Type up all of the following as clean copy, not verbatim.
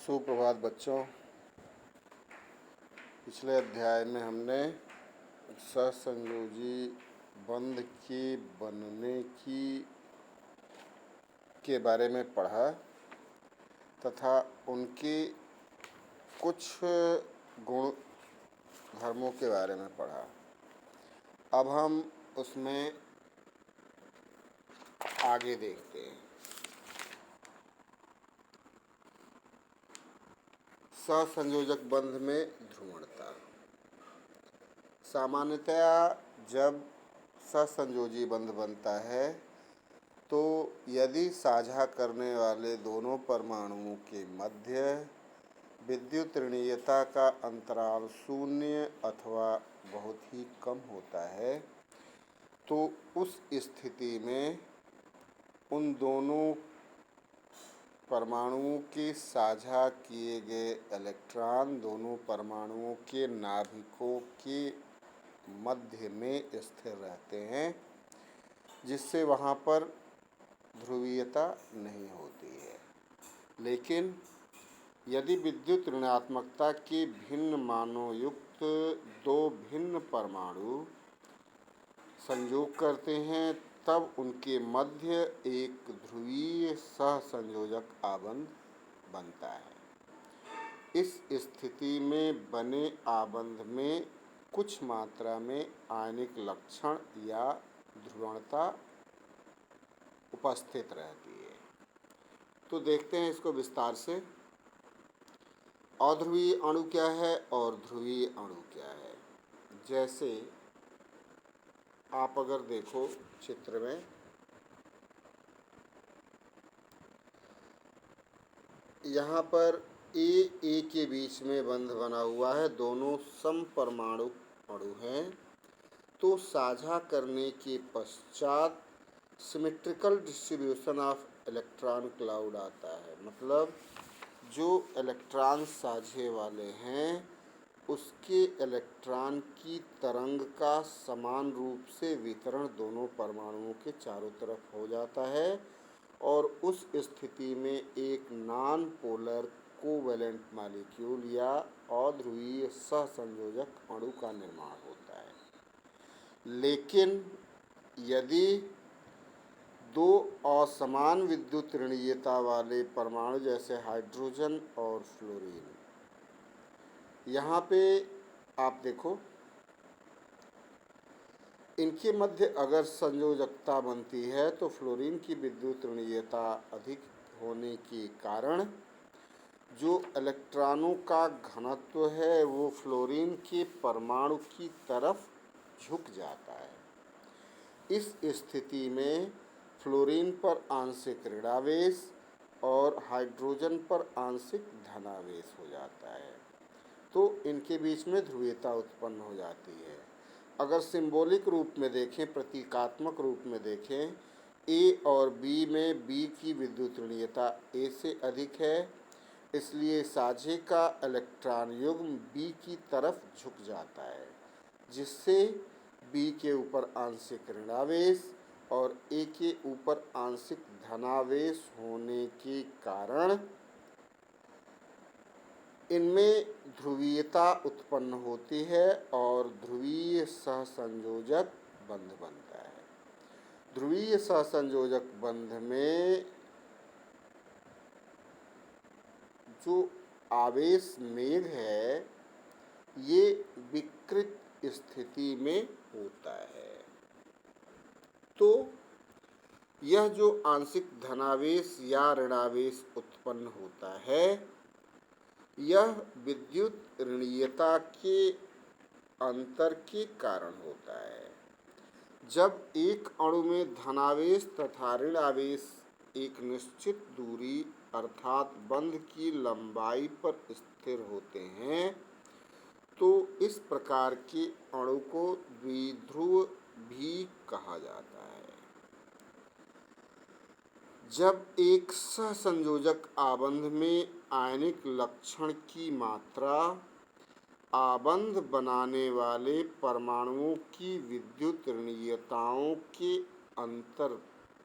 सुप्रभात बच्चों। पिछले अध्याय में हमने सहसंयोजी बंध के बनने की के बारे में पढ़ा तथा उनके कुछ गुण धर्मों के बारे में पढ़ा। अब हम उसमें आगे देखते हैं। सहसंयोजक बंध में ध्रुवणता। सामान्यतया जब सहसंयोजी बंध बनता है तो यदि साझा करने वाले दोनों परमाणुओं के मध्य विद्युत ऋणीयता का अंतराल शून्य अथवा बहुत ही कम होता है तो उस स्थिति में उन दोनों परमाणुओं के साझा किए गए इलेक्ट्रॉन दोनों परमाणुओं के नाभिकों के मध्य में स्थिर रहते हैं, जिससे वहाँ पर ध्रुवीयता नहीं होती है। लेकिन यदि विद्युत ऋणात्मकता के भिन्न मानों युक्त दो भिन्न परमाणु संयोग करते हैं तब उनके मध्य एक ध्रुवीय सहसंयोजक आबंध बनता है। इस स्थिति में बने आबंध में कुछ मात्रा में आयनिक लक्षण या ध्रुवणता उपस्थित रहती है। तो देखते हैं इसको विस्तार से। अध्रुवीय अणु क्या है और ध्रुवीय अणु क्या है। जैसे आप अगर देखो चित्र में, यहाँ पर ए के बीच में बंध बना हुआ है, दोनों समपरमाणु अणु हैं। तो साझा करने के पश्चात symmetrical distribution of electron cloud आता है। मतलब जो इलेक्ट्रॉन साझे वाले हैं उसके इलेक्ट्रॉन की तरंग का समान रूप से वितरण दोनों परमाणुओं के चारों तरफ हो जाता है और उस स्थिति में एक नॉन पोलर कोवैलेंट मॉलिक्यूल या अध्रुवीय सहसंयोजक अणु का निर्माण होता है। लेकिन यदि दो असमान विद्युत ऋणीयता वाले परमाणु जैसे हाइड्रोजन और फ्लोरीन, यहाँ पे आप देखो इनके मध्य अगर संयोजकता बनती है तो फ्लोरीन की विद्युत ऋणीयता अधिक होने के कारण जो इलेक्ट्रॉनों का घनत्व है वो फ्लोरीन के परमाणु की तरफ झुक जाता है। इस स्थिति में फ्लोरीन पर आंशिक ऋणावेश और हाइड्रोजन पर आंशिक धनावेश हो जाता है। तो इनके बीच में ध्रुवीयता उत्पन्न हो जाती है। अगर सिंबॉलिक रूप में देखें, प्रतीकात्मक रूप में देखें, ए और बी में बी की विद्युत ऋणीयता ए से अधिक है, इसलिए साझे का इलेक्ट्रॉन युग्म बी की तरफ झुक जाता है, जिससे बी के ऊपर आंशिक ऋणावेश और ए के ऊपर आंशिक धनावेश होने के कारण इनमें ध्रुवीयता उत्पन्न होती है और ध्रुवीय सहसंयोजक बंध बनता है। ध्रुवीय सहसंयोजक बंध में जो आवेश मेघ है ये विकृत स्थिति में होता है। तो यह जो आंशिक धनावेश या ऋणावेश उत्पन्न होता है यह विद्युत ऋणीयता के अंतर के कारण होता है। जब एक अणु में धनावेश तथा ऋणावेश एक निश्चित दूरी अर्थात बंध की लंबाई पर स्थिर होते हैं तो इस प्रकार के अणु को द्विध्रुव भी कहा जाता है। जब एक सहसंयोजक आबंध में आयनिक लक्षण की मात्रा आबंध बनाने वाले परमाणुओं की विद्युत ऋणीयताओं के अंतर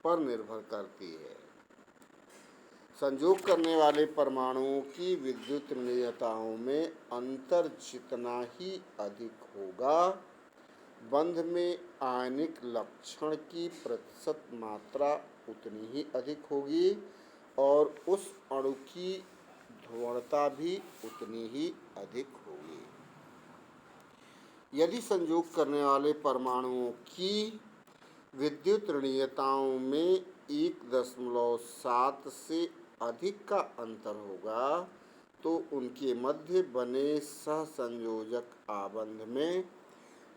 पर निर्भर करती है। संयोग करने वाले परमाणुओं की विद्युत ऋणीयताओं में अंतर जितना ही अधिक होगा, बंध में आयनिक लक्षण की प्रतिशत मात्रा उतनी ही अधिक होगी और उस अणु की ध्रुवणता भी उतनी ही अधिक होगी। यदि संयोग करने वाले परमाणुओं की विद्युत ऋणीयताओं में 1.7 से अधिक का अंतर होगा तो उनके मध्य बने सहसंयोजक आबंध में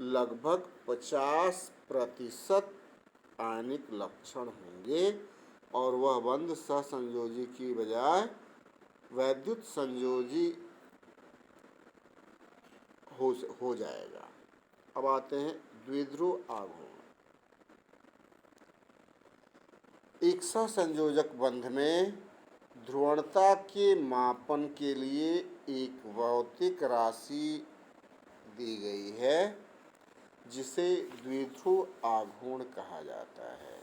लगभग 50% आयनिक लक्षण होंगे और वह बंध सहसंयोजी की बजाय वैद्युत संयोजी हो जाएगा। अब आते हैं द्विध्रुव आघूर्ण। एक सहसंयोजक बंध में ध्रुवणता के मापन के लिए एक भौतिक राशि दी गई है जिसे द्विध्रुव आघूर्ण कहा जाता है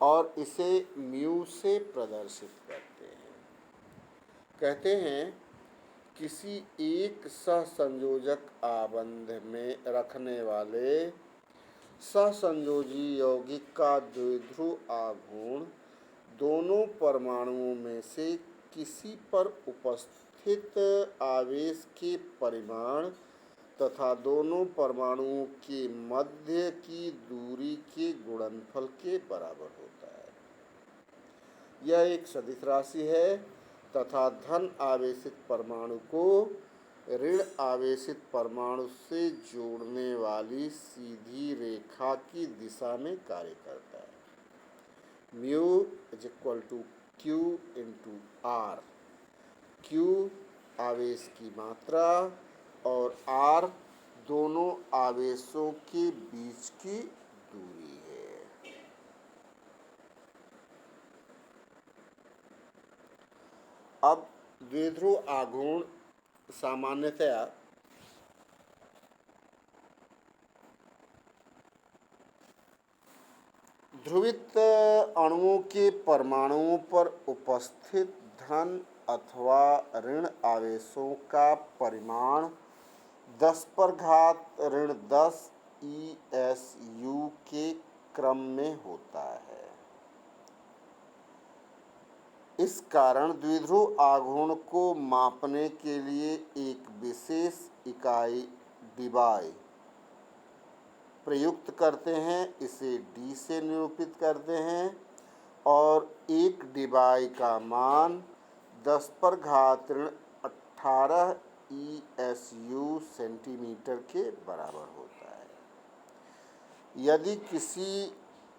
और इसे म्यू से प्रदर्शित करते हैं। कहते हैं किसी एक सहसंयोजक आबंध में रखने वाले सहसंयोजी यौगिक का द्विध्रुव आघूर्ण दोनों परमाणुओं में से किसी पर उपस्थित आवेश के परिमाण तथा दोनों परमाणुओं के मध्य की दूरी के गुणनफल के बराबर होता है। यह एक सदिश राशि है तथा धन आवेशित परमाणु को ऋण आवेशित परमाणु से जोड़ने वाली सीधी रेखा की दिशा में कार्य करता है। Mu is equal to Q into R. Q आवेश की मात्रा और आर दोनों आवेशों के बीच की दूरी है। अब द्विध्रुव आघूर्ण सामान्यतया ध्रुवित अणुओं के परमाणुओं पर उपस्थित धन अथवा ऋण आवेशों का परिमाण 10⁻10 ESU के क्रम में होता है। इस कारण द्विध्रुव आघूर्ण को मापने के लिए एक विशेष इकाई डिबाई प्रयुक्त करते हैं। इसे D से निरूपित करते हैं और एक डिबाई का मान 10⁻18 ESU सेंटीमीटर के बराबर होता है। यदि किसी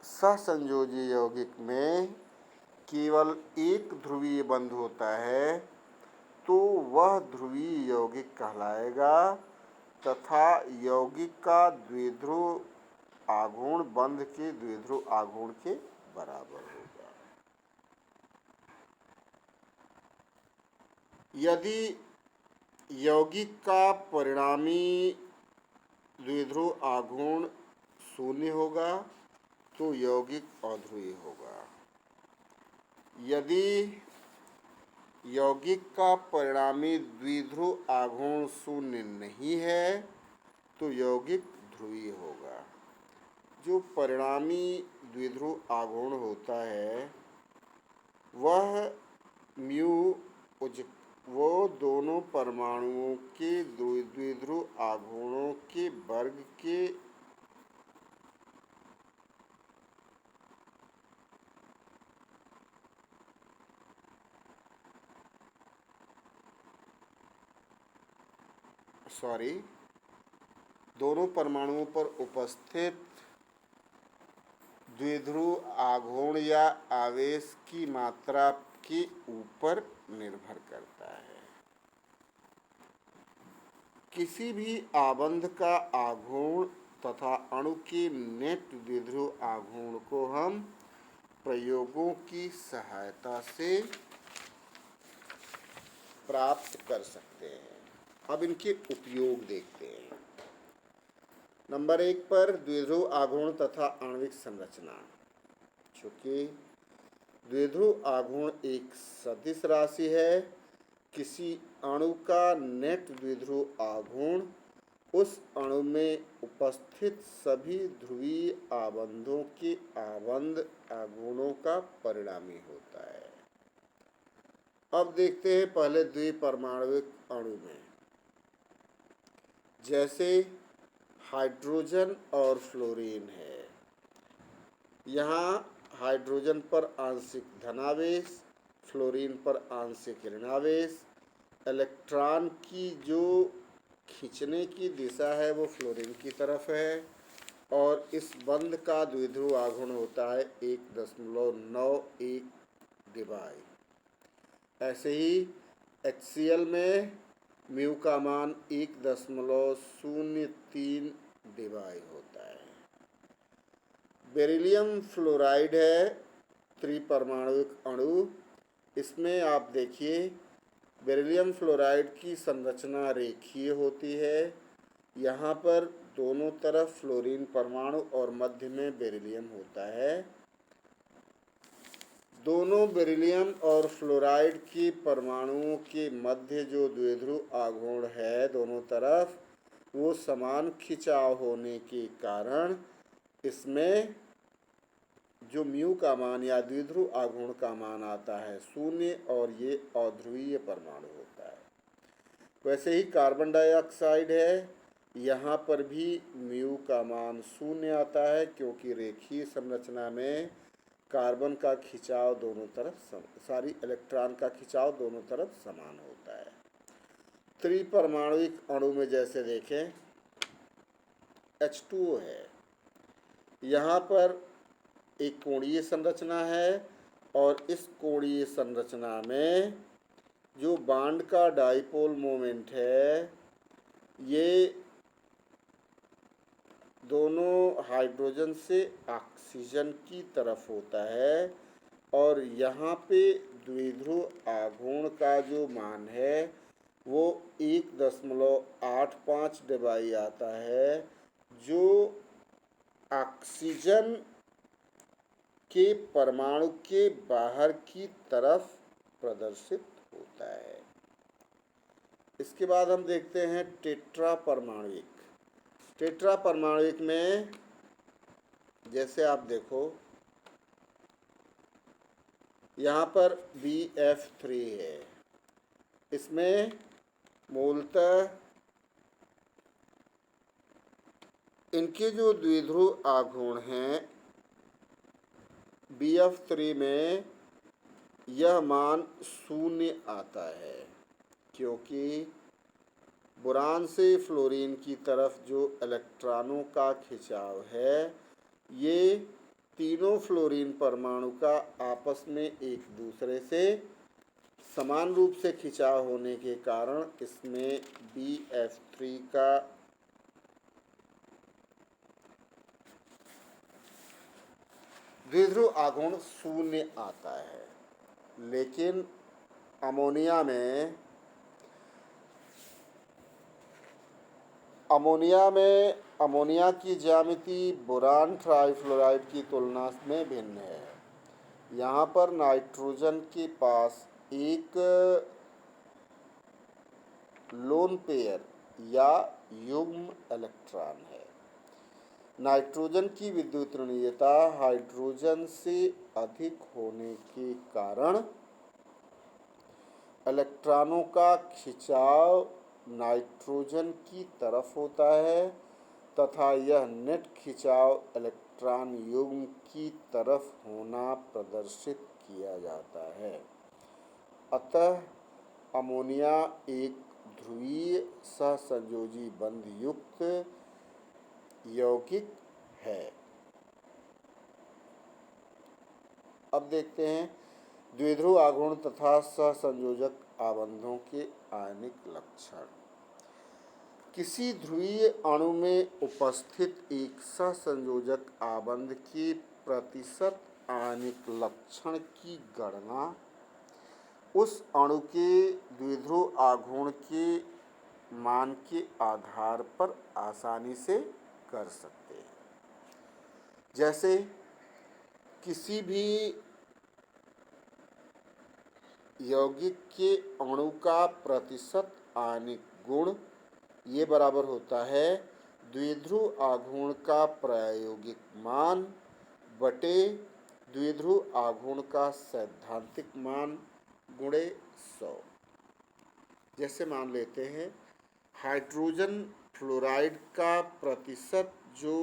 सहसंयोजी यौगिक में केवल एक ध्रुवीय बंध होता है तो वह ध्रुवीय यौगिक कहलाएगा तथा यौगिक का द्विध्रुव आघूर्ण बंध के द्विध्रुव आघूर्ण के बराबर होगा। यदि यौगिक का परिणामी द्विध्रुव आघूर्ण 0 होगा तो यौगिक अध्रुवीय होगा। यदि यौगिक का परिणामी द्विध्रुव आघूर्ण 0 नहीं है तो यौगिक ध्रुवीय होगा। जो परिणामी द्विध्रुव आघूर्ण होता है वह म्यू वो दोनों परमाणुओं के द्विध्रुव आघूर्णों के वर्ग के दोनों परमाणुओं पर उपस्थित द्विध्रुव आघूर्ण या आवेश की मात्रा के ऊपर निर्भर करता है। किसी भी आबंध का आघूर्ण तथा अणु के नेट द्विध्रुव आघूर्ण को हम प्रयोगों की सहायता से प्राप्त कर सकते हैं। अब इनके उपयोग देखते हैं। नंबर 1 पर द्विध्रुव आघूर्ण तथा आणविक संरचना। चूँकि द्विध्रुव आघूर्ण एक सदिश राशि है। किसी अणु का नेट द्विध्रुव आघूर्ण उस अणु में उपस्थित सभी ध्रुवीय आबंधों के आबंध आघूर्णों का परिणामी होता है। अब देखते हैं पहले द्विपरमाणुक अणु में, जैसे हाइड्रोजन और फ्लोरीन है। यहाँ हाइड्रोजन पर आंशिक धनावेश, फ्लोरीन पर आंशिक ऋणावेश। इलेक्ट्रॉन की जो खींचने की दिशा है वो फ्लोरीन की तरफ है और इस बंध का द्विध्रुव आघूर्ण होता है 1.91 डिबाई। ऐसे ही HCl में म्यू का मान 1.03 डिबाई होता है। बेरिलियम फ्लोराइड है त्रिपरमाणुक अणु। इसमें आप देखिए बेरिलियम फ्लोराइड की संरचना रेखीय होती है। यहाँ पर दोनों तरफ फ्लोरीन परमाणु और मध्य में बेरिलियम होता है। दोनों बेरिलियम और फ्लोराइड के परमाणुओं के मध्य जो द्विध्रुव आघूर्ण है दोनों तरफ, वो समान खिंचाव होने के कारण इसमें जो म्यू का मान या द्विध्रुव आघूर्ण का मान आता है 0 और ये अध्रुवीय परमाणु होता है। वैसे ही कार्बन डाइऑक्साइड है, यहाँ पर भी म्यू का मान 0 आता है क्योंकि रेखीय संरचना में कार्बन का खिंचाव दोनों तरफ सारी इलेक्ट्रॉन का खिंचाव दोनों तरफ समान होता है। त्रिपरमाणुक अणु में जैसे देखें H2O है, यहाँ पर एक कोणीय संरचना है और इस कोणीय संरचना में जो बांड का डाइपोल मोमेंट है ये दोनों हाइड्रोजन से ऑक्सीजन की तरफ होता है और यहाँ पे द्विध्रुव आघूर्ण का जो मान है वो 1.85 डिबाई आता है, जो ऑक्सीजन के परमाणु के बाहर की तरफ प्रदर्शित होता है। इसके बाद हम देखते हैं टेट्रा परमाणुक। टेट्रा परमाणुक में जैसे आप देखो यहाँ पर BF3 है। इसमें मूलतः इनके जो द्विध्रुव आघूर्ण हैं BF3 में यह मान 0 आता है क्योंकि बोरान से फ्लोरीन की तरफ जो इलेक्ट्रॉनों का खिंचाव है ये तीनों फ्लोरीन परमाणु का आपस में एक दूसरे से समान रूप से खिंचाव होने के कारण इसमें BF3 का द्विध्रुव आघूर्ण 0 आता है। लेकिन अमोनिया की ज्यामिति बोरान ट्राइफ्लोराइड की तुलना में भिन्न है। यहाँ पर नाइट्रोजन के पास एक लोन पेयर या युग्म इलेक्ट्रॉन है। नाइट्रोजन की विद्युत ऋणात्मकता हाइड्रोजन से अधिक होने के कारण इलेक्ट्रॉनों का खिंचाव नाइट्रोजन की तरफ होता है तथा यह नेट खिंचाव इलेक्ट्रॉन युग्म की तरफ होना प्रदर्शित किया जाता है। अतः अमोनिया एक ध्रुवीय सहसंयोजी बंध युक्त यौगिक है। अब देखते हैं द्विध्रुव आघूर्ण तथा सहसंयोजक आबंधों के आयनिक लक्षण। किसी ध्रुवीय अणु में उपस्थित एक सहसंयोजक आबंध के प्रतिशत आयनिक लक्षण की गणना उस अणु के द्विध्रुव आघूर्ण के मान के आधार पर आसानी से कर सकते हैं। जैसे किसी भी यौगिक के अणु का प्रतिशत आयनिक गुण ये बराबर होता है द्विध्रुव आघूर्ण का प्रायोगिक मान बटे द्विध्रुव आघूर्ण का सैद्धांतिक मान गुणे 100। जैसे मान लेते हैं हाइड्रोजन फ्लोराइड का प्रतिशत जो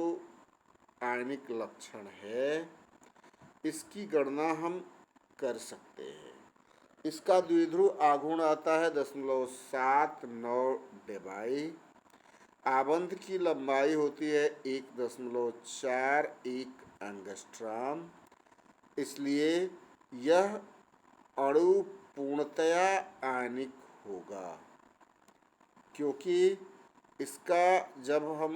आयनिक लक्षण है इसकी गणना हम कर सकते हैं। इसका द्विध्रुव आघूर्ण आता है 0.79 डेबाई। आबंध की लंबाई होती है 1.41 एंगस्ट्रॉम। इसलिए यह अणु पूर्णतया आयनिक होगा क्योंकि इसका जब हम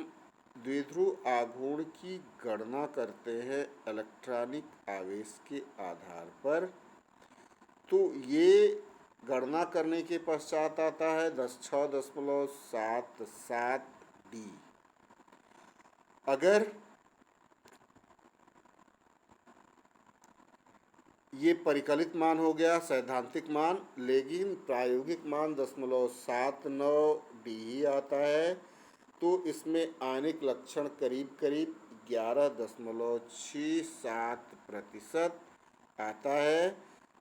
द्विध्रुव आघूर्ण की गणना करते हैं इलेक्ट्रॉनिक आवेश के आधार पर तो ये गणना करने के पश्चात आता है 6.77 डी। अगर ये परिकलित मान हो गया सैद्धांतिक मान, लेकिन प्रायोगिक मान 0.79 डी ही आता है तो इसमें आयनिक लक्षण करीब करीब 11.67% आता है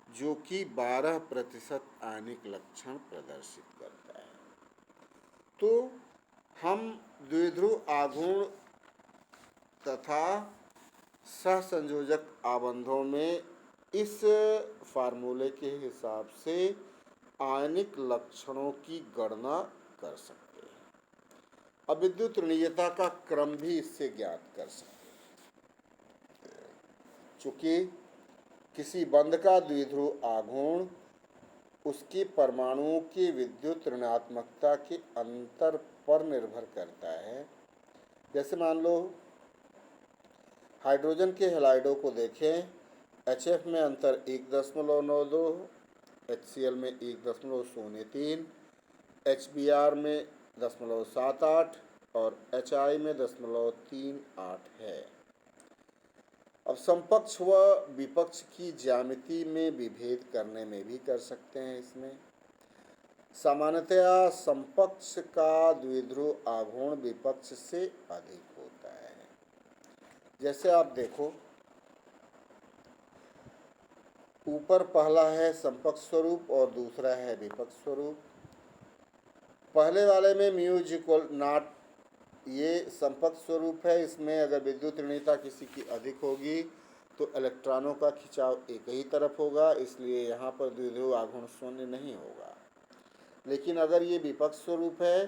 जो कि 12% आयनिक लक्षण प्रदर्शित करता है। तो हम द्विध्रुव आघूर्ण तथा सहसंयोजक आबंधों में इस फार्मूले के हिसाब से आयनिक लक्षणों की गणना कर सकते हैं। अब विद्युत ऋणीयता का क्रम भी इससे ज्ञात कर सकते हैं। चूंकि किसी बंध का द्विध्रुव आघूर्ण उसके परमाणुओं की विद्युत ऋणात्मकता के अंतर पर निर्भर करता है। जैसे मान लो हाइड्रोजन के हैलाइडों को देखें, HF में अंतर 1.92, HCl में 1.03, HBr में 0.78 और HI में 0.38 है। अब समपक्ष व विपक्ष की ज्यामिति में विभेद करने में भी कर सकते हैं। इसमें सामान्यतया समपक्ष का द्विध्रुव आघूर्ण विपक्ष से अधिक होता है। जैसे आप देखो ऊपर पहला है समपक्ष स्वरूप और दूसरा है विपक्ष स्वरूप। पहले वाले में म्यू इक्वल नॉट ये समपक्ष स्वरूप है। इसमें अगर विद्युत ऋणीयता किसी की अधिक होगी तो इलेक्ट्रॉनों का खिंचाव एक ही तरफ होगा, इसलिए यहाँ पर द्विध्रुव आघूर्ण शून्य नहीं होगा। लेकिन अगर ये विपक्ष स्वरूप है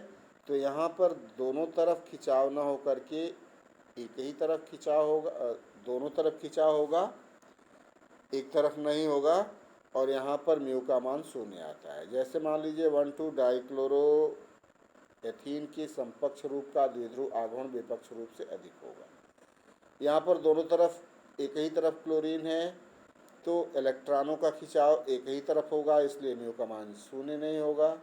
तो यहाँ पर दोनों तरफ खिंचाव न होकर के एक ही तरफ खिंचाव होगा, दोनों तरफ खिंचाव होगा, एक तरफ नहीं होगा और यहाँ पर म्यू का मान शून्य आता है। जैसे मान लीजिए 1,2 डाइक्लोरो एथीन के समपक्ष रूप का द्विध्रुव आघूर्ण विपक्ष रूप से अधिक होगा। यहाँ पर दोनों तरफ एक ही तरफ क्लोरीन है तो इलेक्ट्रॉनों का खिंचाव एक ही तरफ होगा, इसलिए म्यू का मान शून्य नहीं होगा।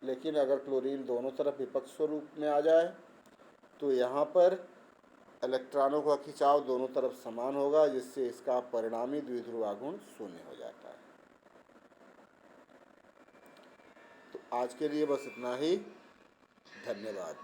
लेकिन अगर क्लोरीन दोनों तरफ विपक्ष स्वरूप में आ जाए तो यहाँ पर इलेक्ट्रॉनों का खिंचाव दोनों तरफ समान होगा, जिससे इसका परिणामी द्विध्रुव आघूर्ण शून्य हो जाता है। तो आज के लिए बस इतना ही। धन्यवाद।